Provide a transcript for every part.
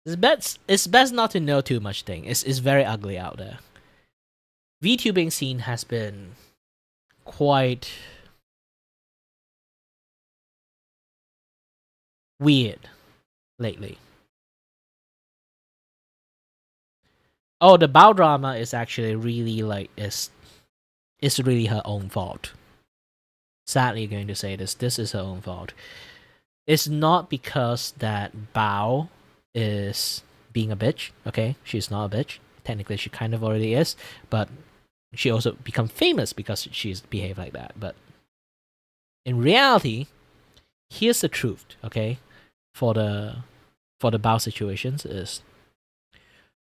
It's best not to know too much thing. It's very ugly out there. VTubing scene has been quite weird lately. Oh, the Bao drama is actually really like it's really her own fault. Sadly, going to say this is her own fault. It's not because that Bao is being a bitch. Okay, she's not a bitch. Technically, she kind of already is, but she also become famous because she's behaved like that. But in reality, here's the truth. Okay, for the Bao situations is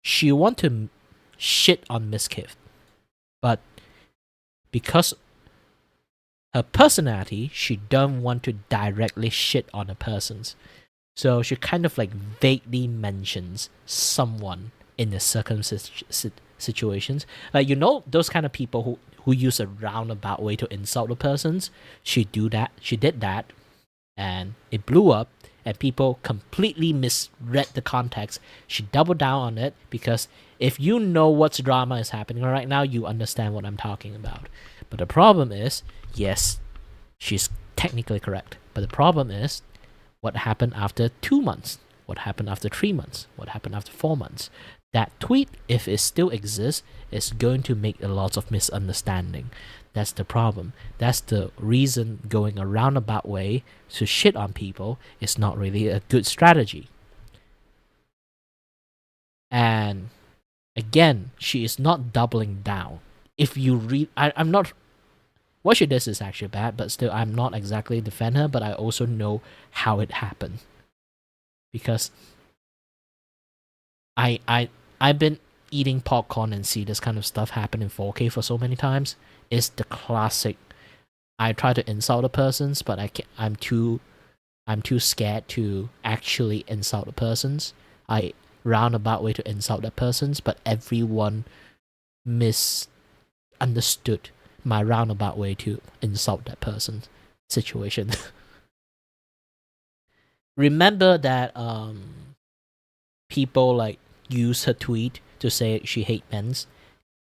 she want to shit on Miss Kiff, but because her personality, she don't want to directly shit on a person's. So she kind of like vaguely mentions someone in the situations. Like, you know, those kind of people who use a roundabout way to insult the persons. She did that, and it blew up, and people completely misread the context. She doubled down on it because if you know what's drama is happening right now, you understand what I'm talking about. But the problem is, yes, she's technically correct. But the problem is, what happened after 2 months? What happened after 3 months? What happened after 4 months? That tweet, if it still exists, is going to make a lot of misunderstanding. That's the problem. That's the reason going a roundabout way to shit on people is not really a good strategy. And again, she is not doubling down. If you read, I'm not. What she does is actually bad, but still, I'm not exactly defend her, but I also know how it happened. Because I've been eating popcorn and see this kind of stuff happen in 4K for so many times. It's the classic. I try to insult the persons, but I'm too scared to actually insult the persons. I roundabout way to insult the persons, but everyone misunderstood my roundabout way to insult that person situation. Remember that people like use her tweet to say she hate men's.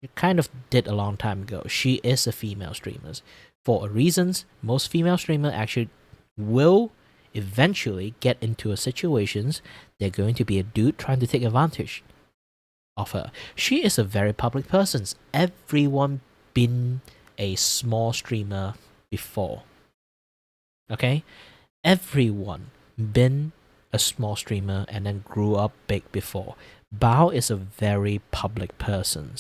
It kind of did a long time ago. She is a female streamer. For reasons, most female streamers actually will eventually get into a situations they're going to be a dude trying to take advantage of her. She is a very public person. Everyone been a small streamer before. Okay? Everyone been a small streamer and then grew up big before. Bao is a very public person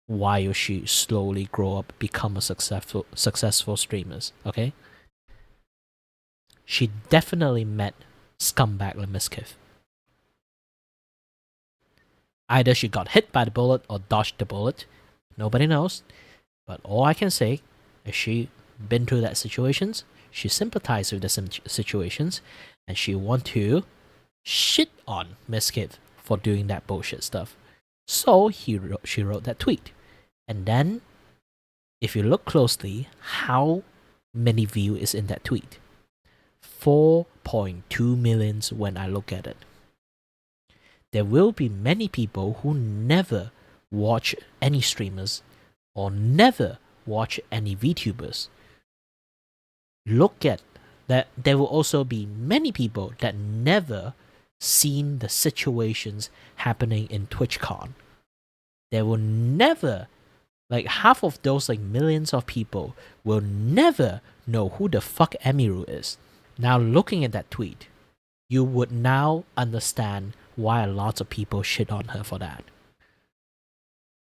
while she slowly grow up, become a successful streamers. Okay? She definitely met scumbag like Miss Kiff. Either she got hit by the bullet or dodged the bullet. Nobody knows. But all I can say is she been through that situations. She sympathized with the situations, and she want to shit on Miss Kiff for doing that bullshit stuff. So she wrote that tweet. And then, if you look closely, how many views is in that tweet? 4.2 million when I look at it. There will be many people who never watch any streamers or never watch any VTubers. Look at that. There will also be many people that never seen the situations happening in TwitchCon. There will never, like half of those like millions of people will never know who the fuck Emiru is. Now looking at that tweet, you would now understand why lots of people shit on her for that.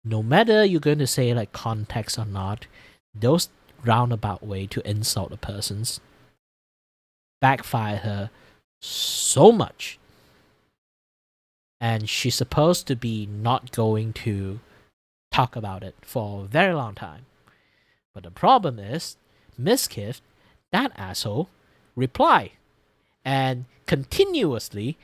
No matter you're going to say like context or not, those roundabout way to insult a person's backfire her so much. And she's supposed to be not going to talk about it for a very long time. But the problem is, Miss Kiff, that asshole, reply and continuously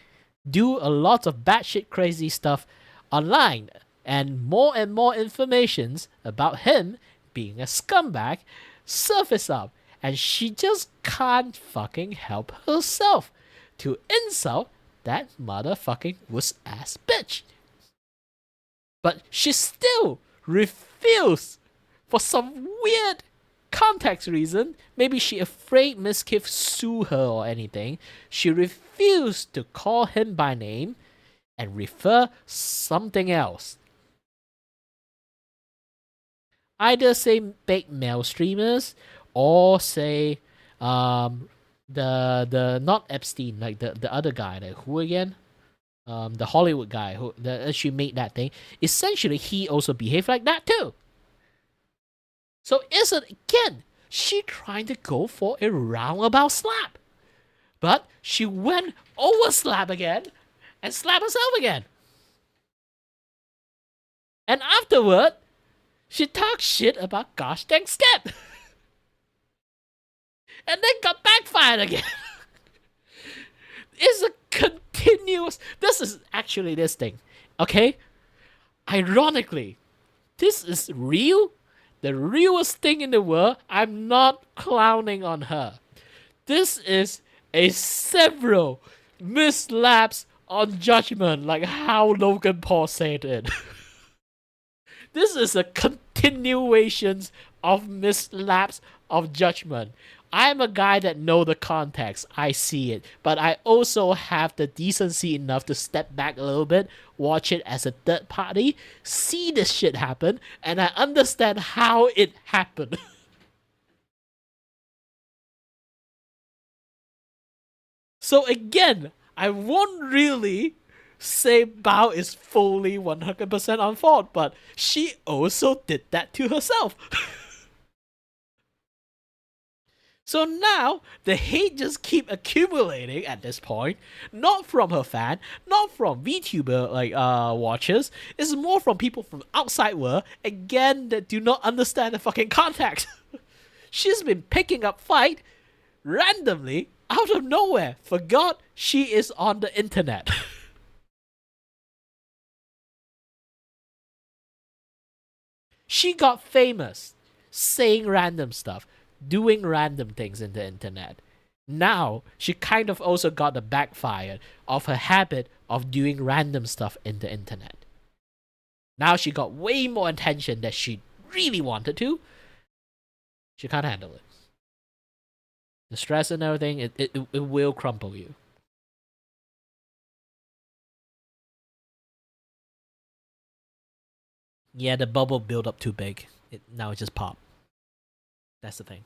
do a lot of batshit crazy stuff online and more informations about him being a scumbag surface up, and she just can't fucking help herself to insult that motherfucking wuss ass bitch. But she still refused for some weird context reason. Maybe she afraid Miss Kiff sue her or anything. She refused to call him by name and refer something else. Either say big male streamers or say the not Epstein, like the other guy, like who again? The Hollywood guy who she made that thing. Essentially, he also behaved like that too. So isn't again she trying to go for a roundabout slap, but she went over slap again and slap herself again. And afterward, she talked shit about gosh dang Skip. And then got backfired again. It's a continuous. This is actually this thing. Okay? Ironically, this is real. The realest thing in the world. I'm not clowning on her. This is a several mislaps on judgment, like how Logan Paul said it. This is a continuation of mislaps of judgment. I'm a guy that know the context. I see it. But I also have the decency enough to step back a little bit, watch it as a third party, see this shit happen, and I understand how it happened. So again, I won't really say Bao is fully 100% on fault, but she also did that to herself. So now, the hate just keep accumulating at this point, not from her fan, not from Vtuber watchers, it's more from people from outside world, again, that do not understand the fucking context. She's been picking up fight randomly, out of nowhere, forgot she is on the internet. She got famous, saying random stuff, doing random things in the internet. Now, she kind of also got the backfire of her habit of doing random stuff in the internet. Now she got way more attention than she really wanted to. She can't handle it. The stress and everything, it will crumple you. Yeah, the bubble built up too big. Now it just popped. That's the thing.